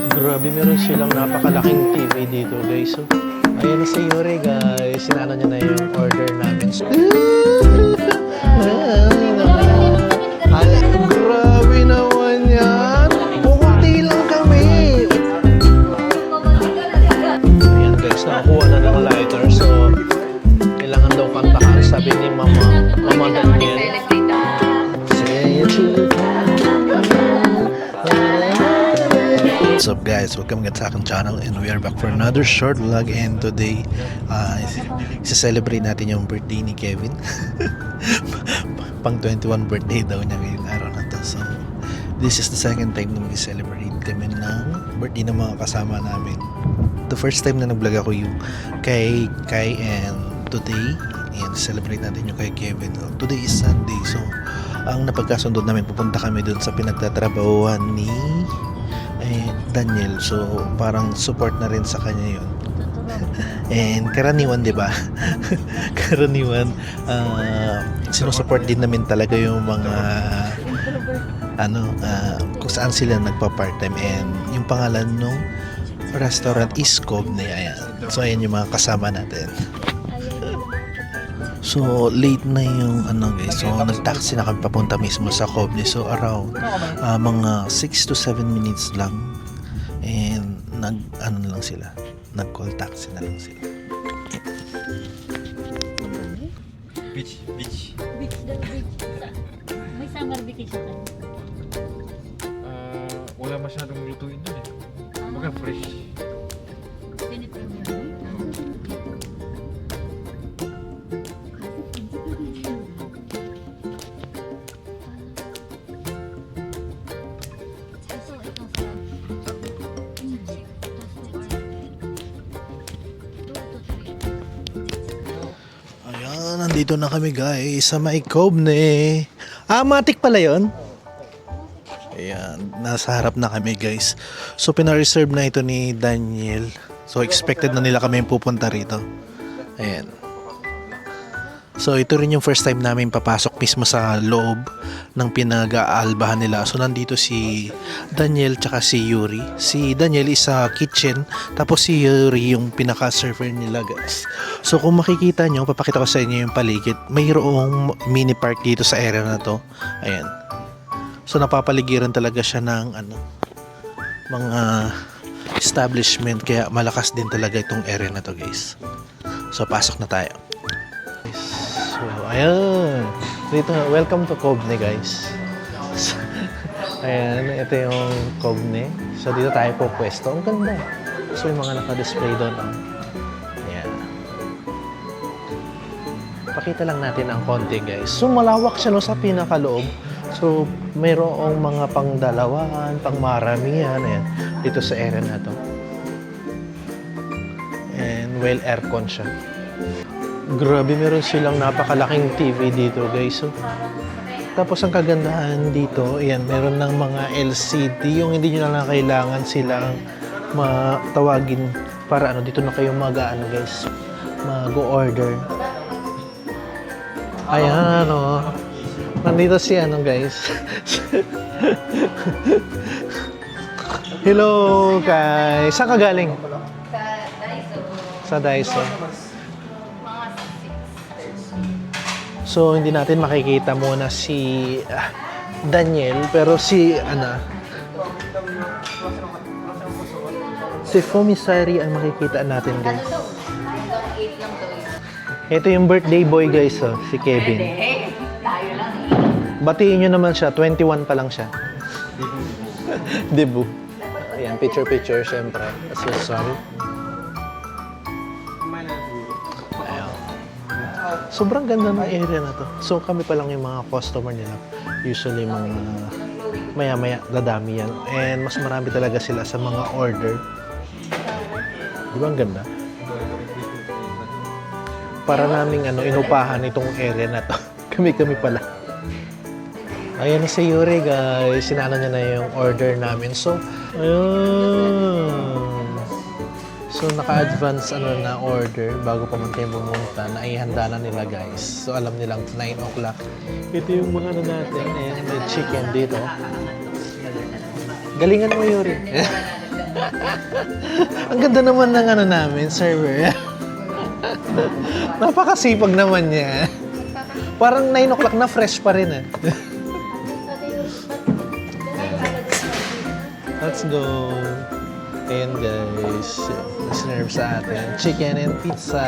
Grabe, meron silang napakalaking TV dito, guys. So, ayan na si Yuri, guys. Sinano niya na yung order namin. So, grabe naman yan. Pukunti lang kami. Ayan, guys. Nakakuha na ng lighter. So, kailangan daw kantahan. Sabi ni Mama Daniel. Say it to the What's up guys, welcome again sa aking channel and we are back for another short vlog. And today isa-celebrate natin yung birthday ni Kevin. Pang 21 birthday daw niya ngayong araw na to. So this is the second time na mag-celebrate kami ng birthday ng mga kasama namin. The first time na nag-vlog ako yung kay Kai, and today and celebrate natin yung kay Kevin. Today is Sunday, so ang napagkasundo namin, pupunta kami dun sa pinagtatrabahuan ni Daniel. So parang support na rin sa kanya yun. And karaniwan, di ba? Karaniwan sinusupport din namin talaga yung mga kung saan sila nagpa-part-time, and yung pangalan nung restaurant is Kobne. Ayan. So ayan yung mga kasama natin. So late na yung guys. So nag-taxi na kami papunta mismo sa Kobne. So around mga 6 to 7 minutes lang. And lang sila. Nag-call taxi na lang sila. Beach. Beach daw, beach. May summer vacation ka. Wala masyadong lutuin doon eh. Baka fresh. Nandito na kami guys sa may Kobne. Matik pala yun. Ayan, nasa harap na kami guys. So pina-reserve na ito ni Daniel. So expected na nila kami pupunta rito. Ayan. So ito rin yung first time namin papasok mismo sa loob ng pinag-aalbahan nila. So nandito si Daniel tsaka si Yuri. Si Daniel is sa kitchen, tapos si Yuri yung pinaka-server nila guys. So kung makikita nyo, papakita ko sa inyo yung paligid. Mayroong mini park dito sa area na to. Ayan. So napapaligiran talaga siya ng mga establishment, kaya malakas din talaga itong area na to guys. So pasok na tayo. So, ayan. Dito, welcome to Kobne guys. So, ayan, ito yung Kobne. So, dito tayo po pwesto. Ang ganda. So, yung mga naka-display doon. Ayan. Pakita lang natin ang konti guys. So, malawak siya no, sa pinakaloob. So, mayroong mga pangdalawahan, pangmaramihan. Ayan, dito sa area na to. And well aircon siya. Grabe, meron silang napakalaking TV dito guys. So, tapos ang kagandahan dito, ayan, meron ng mga LCD, yung hindi nyo na kailangan silang matawagin para dito na kayo guys, mag-order. Ayan nandito si guys. Hello guys, saan ka galing? Sa Daiso. So, hindi natin makikita muna si Daniel, pero si Fumisari ang makikita natin guys. Ito yung birthday boy guys, si Kevin. Batiin nyo naman siya, 21 pa lang siya. Debu. Ayan, picture syempre. So, sorry. Sobrang ganda ng area na to. So kami pa lang yung mga customer nila. Usually mga maya-maya dadami yan. And mas marami talaga sila sa mga order. Di ba ang ganda? Para naming inupahan itong area na to. Kami pala. Ayan si Yuri guys. Sinano niya na yung order namin. So, ayun. So, naka-advance na order bago pa man tayo pumunta, na ihanda na nila guys. So, alam nilang 9 o'clock. Ito yung mga natin. Ayan, may chicken dito. Galingan mo, Yuri. Ang ganda naman ng ano namin, server. Napakasipag naman niya. Parang 9 o'clock na fresh pa rin eh. Let's go. Ayan guys, serve sa atin. Chicken and pizza.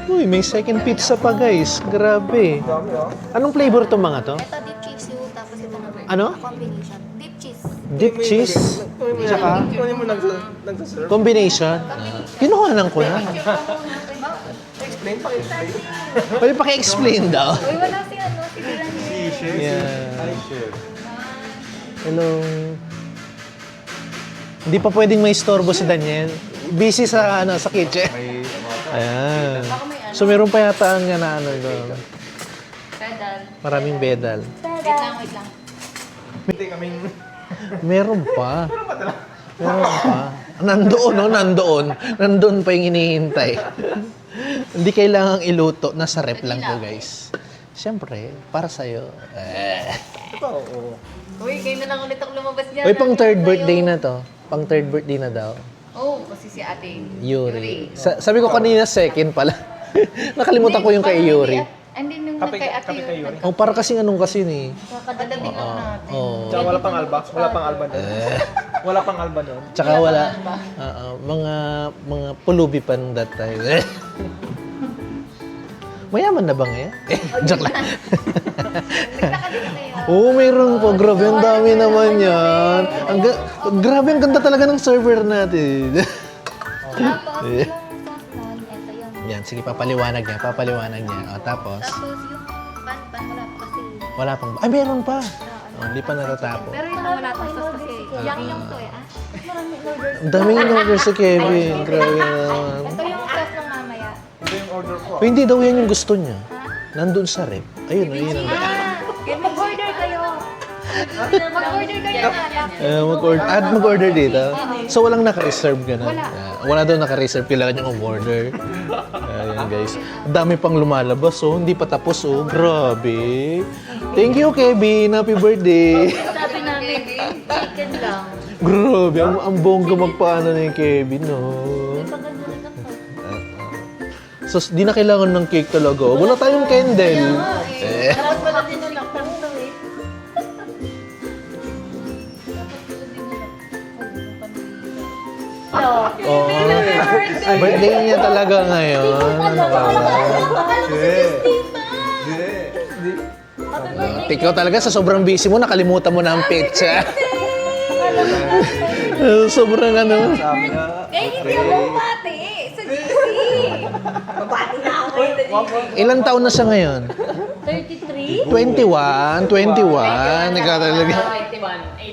Uy, may second pizza pa guys. Grabe. Anong flavor to mga to? Ito deep cheese yung tapos ito naman. Ano? Combination. Deep cheese. Deep cheese? Tsaka? Combination? Kinuhanan ko na. Pwede paki-explain daw. Uy, wala si ano, si Daniel. Yeah. Hello. Hindi pa pwedeng may istorbo si Daniel. Busy sa ano sa kitchen. Ayan. So meron pa yata ang na ano doon. Pedal. Maraming bedal. Wait lang, wait lang. Hindi kaming... Meron pa. Meron pa. Nandoon, no? Nandoon pa yung hinihintay. Hindi kailangang iluto. Nasa rep lang po, guys. Siyempre, para sa'yo. Uy, kayo na lang ulit ako lumabas dyan. Uy, pang third birthday na to. Pang third birthday na daw. Oh, kasi si ate. Yuri. Sabi ko kanina second pala. Nakalimutan ko yung kay Yuri. Hindi, nung kay ate yun. Oh, para kasing anong kasi ni. Kakadating lang natin. Oh. Tsaka wala pang alba. Wala pang alba doon. Wala pang alba doon. Tsaka wala. Mga pulubi pa nung that time. Mayaman na ba ngayon? Joke lang. Oo, mayroon po. Grabe, ang dami naman yan. Grabe, ang ganda talaga ng server natin. Tapos yung saucepan, ito yung... Yan, sige, papaliwanag niya. O, tapos, Tapos yung pan, wala pa kasi. wala pang... Ay, meron pa. Oh, hindi pa natatapos. Pero yung wala pa sauce kasi. Yang to eh, ah. Maraming orders. Ang daming in-order si Kevin. Grabe naman. Ito yung sauce ng mamaya. Ito yung order ko. Oh, hindi daw yan yung gusto niya. Nandun sa rep. Ayun. Mag-order kayo. Mag-order kayo na. Mag-order dito. So, walang naka-reserve ka na? Wala daw naka-reserve. Kailangan niyang umorder. Ayan, guys. Ang dami pang lumalabas, oh. Hindi pa tapos, oh. Grabe. Thank you, Kevin. Happy birthday. Sabi namin, chicken lang. Grabe. Ang bongga magpaano na yung Kevin, oh. Paganda rin ako. So, di na kailangan ng cake talaga. Oh. Wala tayong candle. Dapat pala din nung laktan to eh. Oh. Birthday niya talaga ngayon. Ikaw talaga sa sobrang busy mo, nakalimutan mo na ang pizza. Sobrang ano. Eh, hindi ako bumati. Sa GC. Babati na ako ngayon. Ilan taon na siya ngayon? 33? 21. Ikaw talaga.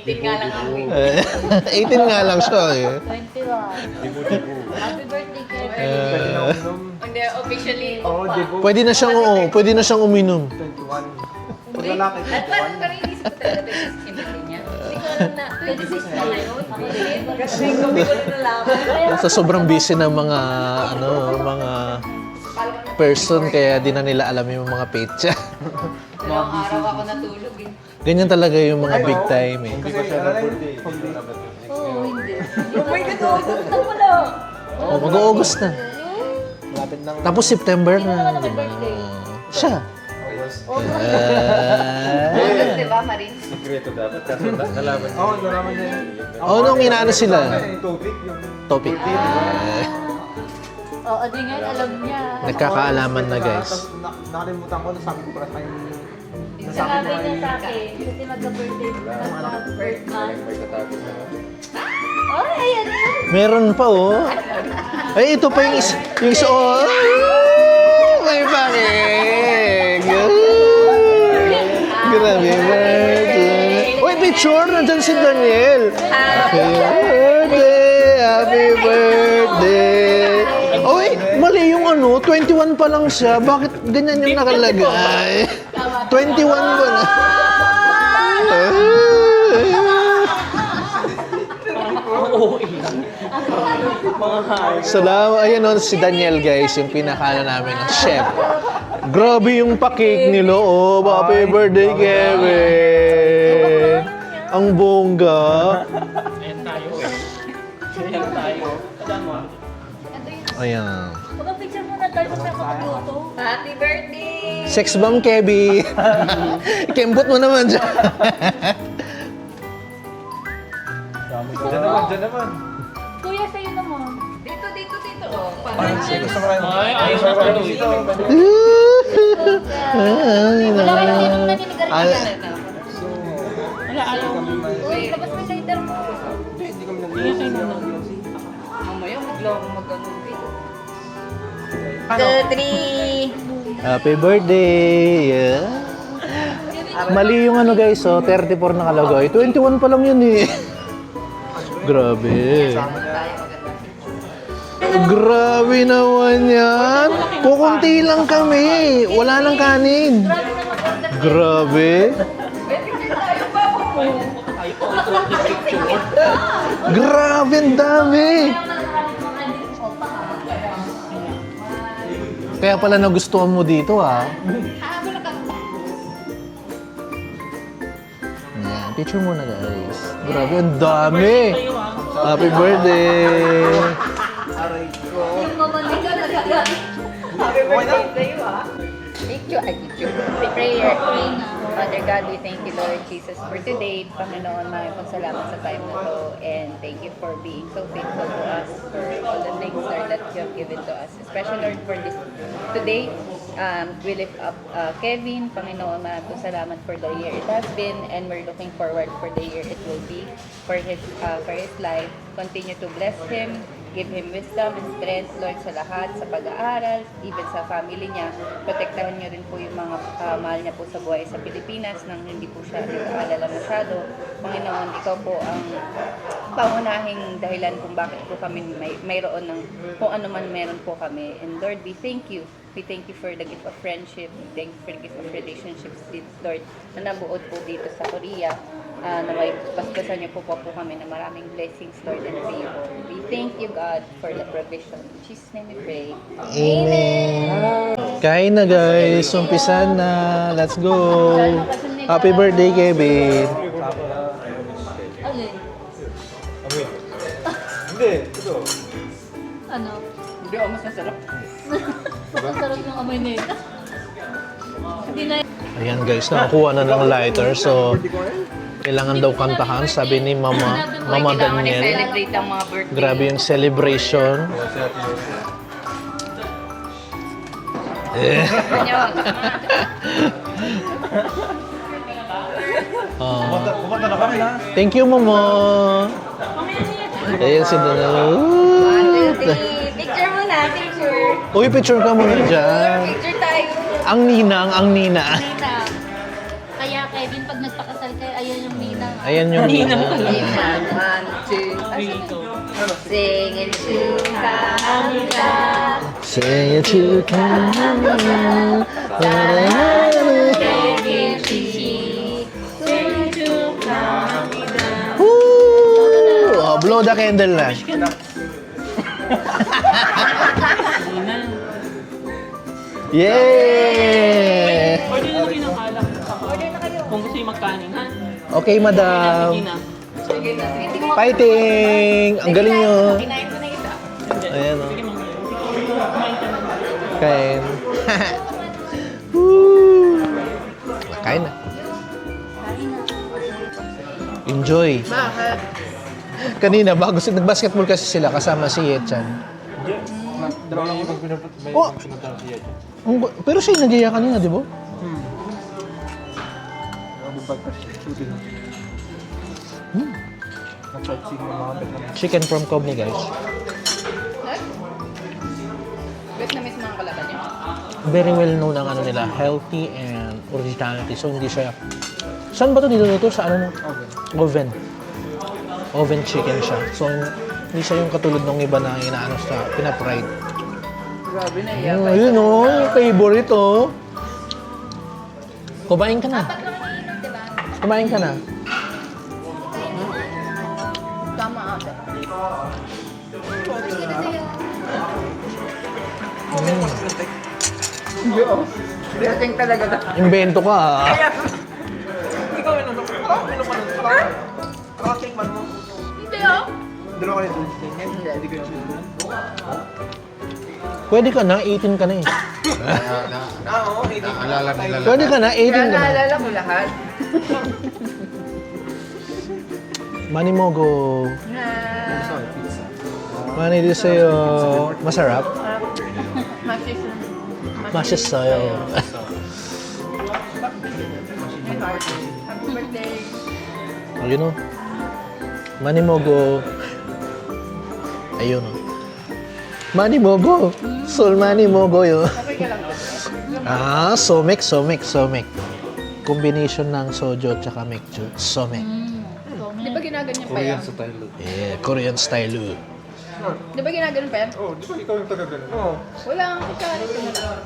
18 nga lang ako. 18 nga lang siya eh. 21. Happy birthday, Kevin. Hindi, officially. Oo, debo. Pwede na siyang uminom. 21. Pag lalaki, At parang inisip ko talaga yung birthday niya. Hindi ko alam na 26 na ngayon. Kasi gabi ko na nalaman. Sa sobrang busy ng mga mga person kaya di na nila alam yung mga petsa. Dalawang araw ako natulog eh. Ganyan talaga yung mga big time eh. kasi birthday. Oo, hindi. Oh my God, gusto mo na. Oh, mag-August na. Malapit ng... Tapos September na, di ba? Siya. August, di ba, Marin? Sikreto dapat. Kaso nalaman niya. Oo, nalaman niya. Oh, nung inaano sila? Yung topic, yung... Topic. Oo, di ngayon alam niya. Nagkakaalaman na guys. Tapos nakalimutan ko, nasabi ko pala sa kanya. Sabi niya sa akin, kasi magka-birthday first month. May tatago na. Oh, ayan yun. Meron pa oh. Ay, ito pa yung isa. Oh, may pangig. Grabe. Uy, picture. Nandyan si Daniel. Happy birthday. Uy, mali yung 21 pa lang siya. Bakit ganyan yung nakalagay? 21 ba na? Salamat. Ayan o, si Daniel guys, yung pinakala namin ng chef. Grabe yung pa-cake nilo. Oh, happy birthday, Kevin. Ang bongga. Ayan tayo eh. Ayan tayo. Tandaan mo. Ayan. Pag-picture muna tayo sa kapag-luto. Happy birthday! Sex bomb, Kebby. Kembot mo naman dyan. Diyan naman, diyan naman. Kuya, sa'yo naman. Dito. Oh, parang Ayos na pala dito. Wala kayo sinong naninigarilyo. Wala, ayaw. Uy, labas mo yung lighter mo. Mamaya, maglaw mag-ano dito. 2, 3. Happy birthday! Yeah. Mali yung ano guys, oh, 34 nakalagay. 21 pa lang yun eh. Grabe. Grabe naman yan. Kukunti lang kami. Wala nang kanin. Grabe. Grabe, ang dami. Kaya pala nagustuhan mo dito, ah. Ayan, picture muna, guys. Grabe, ang dami. Happy birthday. Happy birthday sa'yo, ah. Picture. Prayer. Father God, we thank you, Lord Jesus, for today. Panginoon, maraming salamat sa time na to. And thank you for being so faithful to us, for all the things, Lord, that you have given to us. Especially, Lord, for this today. We lift up Kevin. Panginoon, maraming salamat for the year it has been. And we're looking forward for the year it will be. For his life. Continue to bless him. Give him wisdom and strength, Lord, sa lahat, sa pag-aaral, even sa family niya. Protektahan niyo rin po yung mga mahal niya po sa buhay sa Pilipinas nang hindi po siya nag-aalala masyado. Panginoon, ikaw po ang pangunahing dahilan kung bakit po kami mayroon ng kung ano man meron po kami. And Lord, we thank you. We thank you for the gift of friendship. We thank you for the gift of relationships, Lord, na nabuod po dito sa Korea. Na may paspasan niyo po kami na maraming blessings, Lord, and favor. We thank you, God, for the provision. In Jesus' name we pray. Amen. Kain na guys. Umpisan na. Let's go. Happy birthday, Kevin. Alin? Hindi, ito. Ano? Hindi ako mas masarap. Ang sarap ng amoy na ito. Hindi na Ayan guys, nakakuha na ng lighter. So, kailangan daw kantahan, sabi ni Mama Kailangan Daniel. i-celebrate ang mga birthday. Grabe yung celebration. Pumunta na kami na. Thank you, Mama. Ayan si Daniel. 1, 2, 3. Picture muna, picture. Uy, picture ka muna dyan. Picture tayo. Ang ninang, ang nina. ninang. Kaya Kevin, pag nagpakasal kayo, ayan yung ninang. Ayan yung ninang. 1, 2, 3. Singing to Kamika. Say it to Kevin. Kevin Chichi. Singing to Kamika. Woo! Oh, blow the candle na. Yay! Order na kayo ng alak. Kung gusto yung magkanin, ha? Okay, madam. Sige na. Sige na, sige. Fighting! Ang galing nyo. Kinain ko na isa. Ayan o. Sige, mamaya. Kumain ka na. Kain. Woo! Kain na. Enjoy. Bakit? Kanina, bago nag-basketball kasi sila kasama si Yechan. Dalawa lang yung pinunta Oh! siya. Pero siya yung nagyaya kanina, di ba? Chicken from Kobni, guys. Vietnamese mga kalaban niya. Very well known ang ano nila, healthy and originality. So hindi siya... Saan ba ito niluluto? Sa ano? Oven. Oven chicken siya. So hindi siya yung katulad ng iba na inaano sa pinapride. Grabe na Ayun o, yung favorite o. Kumain ka na. Kumain ka na. Tama ate. Dating talaga. Invento ka ah. Ikaw, ano? Parang pinupanan. Pwede ka na, 18 ka na eh. Naalala nila Pwede ka na, 18 ka na. Naalala ko lahat. Manimogo. Mani di sa'yo. Masarap? Masis sa'yo. Happy birthday. Ayun o. Manimogo. Ayun o. Manimogo. Sol Manimogo yun. Somek. Combination ng sojo at saka mekju. Somek. Di ba ginaganyan pa yan? Yeah, Korean style. Di ba ginaganon pa yan? Oo, di ba ikaw yung taga-ganon? Oo. Wala ang kikalit ko na lang.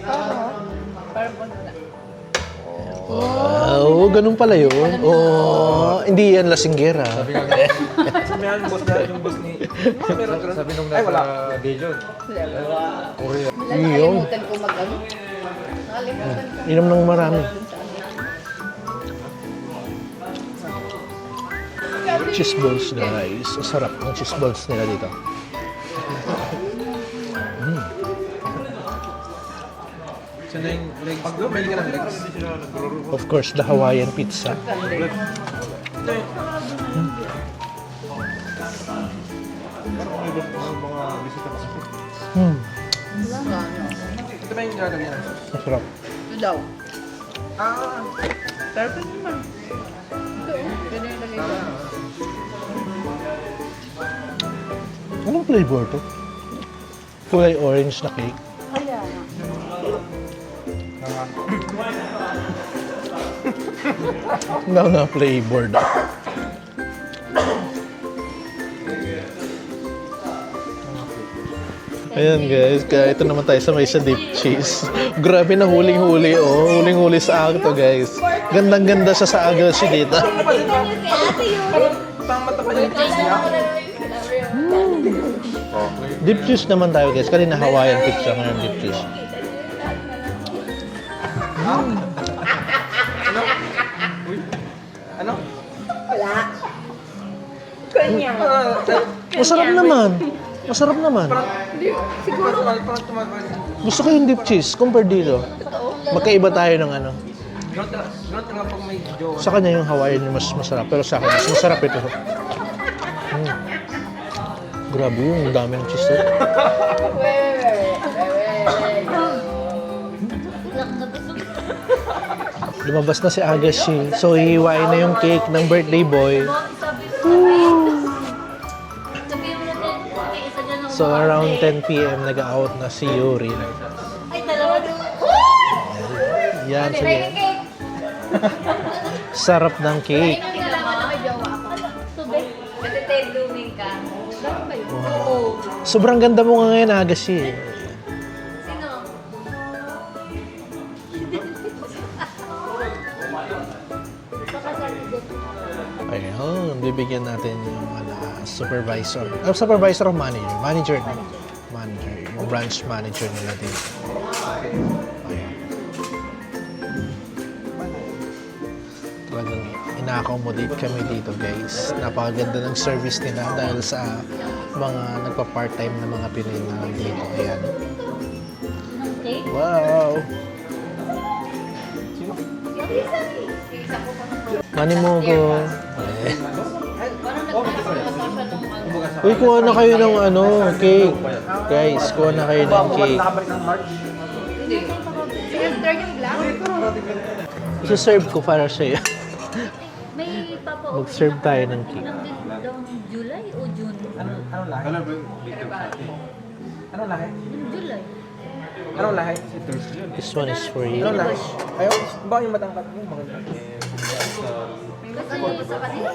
Oo. Parang na. Wow, ganun pala yun. Oh, hindi yan lasinggera. Sabi nung nasa Dijon. Korea. Nakalimutan ko mag-ano. Nakalimutan ko. Inom ng marami. Cheese balls guys. Ang sarap ng cheese balls nila dito. Of course, the Hawaiian pizza. Ito ba yung nilalagyan ng sauce? Ang sarap. Ito daw. Perfect naman. Ito, pwede yung lagay ko. Anong flavor to? Kulay orange na cake. Kaya Nga flavor daw. Ayan guys, kaya ito naman tayo sa may sa deep cheese. Grabe na huling-huli oh. Huling-huli sa akin to guys. Gandang-ganda siya sa agal siya dito. Deep cheese naman tayo guys. Kanina Hawaiian pizza, ngayon deep cheese. Ano? Masarap naman. Masarap naman. Parang tumagal. Gusto ko yung deep cheese compare dito. Magkaiba tayo ng ano. Ganun talaga pag may jowa. Sa kanya yung Hawaiian yung mas masarap. Pero sa akin, mas masarap ito. Grabe yun, ang dami ng cheese. Lumabas na si Agashi. So, hihiwain na yung cake ng birthday boy. sabihin mo na din, okay, isa dyan ang So, around 10 p.m. nag-out na si Yuri. ay, dalawa doon. Yan, sige. Sarap ng cake. Ayun na naman na may jowa ako. Subay. Kasi tayo blooming ka. Wow. Sobrang ganda mo nga ngayon, Agashi. Sino? Ayun, bibigyan natin yung supervisor. Supervisor o manager? Manager. Manager. Yung branch manager nila dito. Ayun. Talagang ina-accommodate kami dito guys. Napakaganda ng service nila dahil sa mga nagpa-part-time na mga Pinoy na dito. Ayan. Okay. Wow! Manimogo. Uy, kuha na kayo ng ano, cake. Guys, kuha na kayo ng cake. Sige, third yung black. Isa-serve ko para sa'yo. May papa-open Mag-serve tayo ng cake. ng daw ng July o June? Anong lahi? Anong lahi? July. Anong lahi? This one is for you. Anong lahi? Ayaw, ba yung matangkat mo? Maganda. Kasi sa kanila.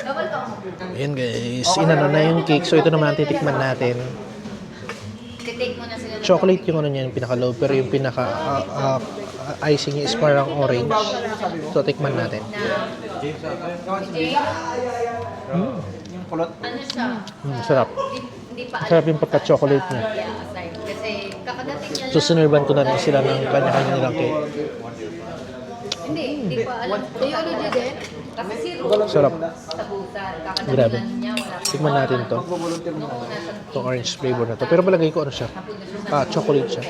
Bawal ka. Ayan guys, inano na yung cake. So ito naman ang titikman natin. Titake mo na sila. Chocolate yung ano niya, yung pinaka-low. Pero yung pinaka-icing niya is parang orange. So tikman natin. Yung kulot. Ano siya? Sarap. Hindi pa Sarap yung pagka-chocolate niya. Kasi kakadating niya So sinurban ko na rin sila ng kanya-kanya nilang cake. Hindi pa alam. Theology din. Kasi si Ruth, Sarap. tabusan. Grabe. Kakadamunan niya, wala pa. Tikman natin to. Mag-volunteer mo Nung na. una siyang Itong orange flavor na to. Pero palagay ko ano siya? Chocolate siya.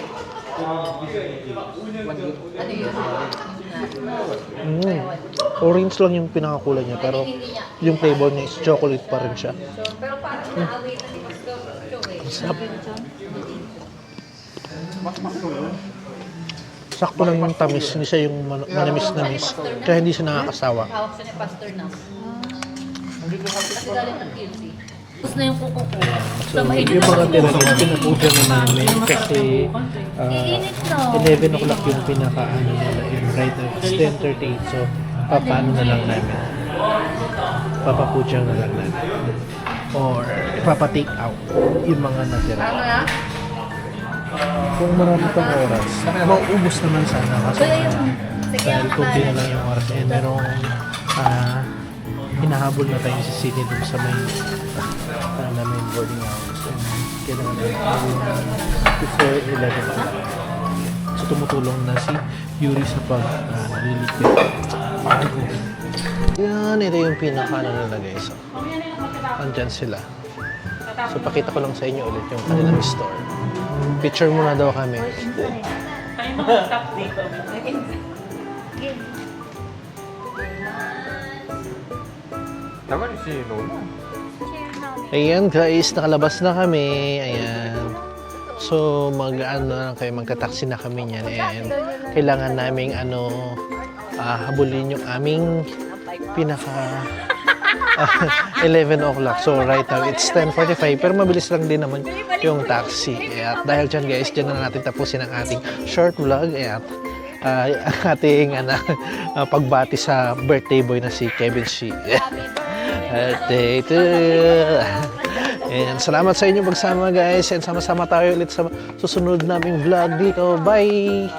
ano yun? Orange lang yung pinakakulay niya. Pero yung flavor niya is chocolate pa rin siya. Pero parang na-away na si Pastor Joey. Sarap. Sakto lang yung tamis. Hindi siya yung manamis-namis. Kaya hindi siya nakakasawa. Hawak siya ni Pastor na. Kasi galing ng PLC. Tapos na yung kuko ko. So, yung mga tiralis, pinapuja na namin kasi 11 o'clock yung pinaka-ano nila yung right now. It's 10:38, so papaano na lang namin. Papapuja na lang namin. Or ipapa-take out yung mga natira. Ano na? Kung marami pang oras, mauubos naman sana kasi dahil kunti na lang yung oras and merong hinahabol na tayo sa city dun sa may namin boarding house and kailangan na before 11 o'clock. So tumutulong na si Yuri sa pag naliligpit. Yan, ito yung pinaka nila guys. Andyan sila. So pakita ko lang sa inyo ulit yung kanilang store. Picture muna daw kami. Tayo mag-stop dito. Naman si Lola. Ayan guys, nakalabas na kami. Ayan. So mag-ano lang kayo, magka-taxi na kami niyan. And kailangan naming habulin yung aming pinaka 11 o'clock. So right now it's 10:45 pero mabilis lang din naman yung taxi. At dahil dyan guys, dyan na natin tapusin ang ating short vlog. At ang ating pagbati sa birthday boy na si Kevin Shi. Birthday to you. And salamat sa inyo pagsama guys. And sama-sama tayo ulit sa susunod naming vlog dito. Bye!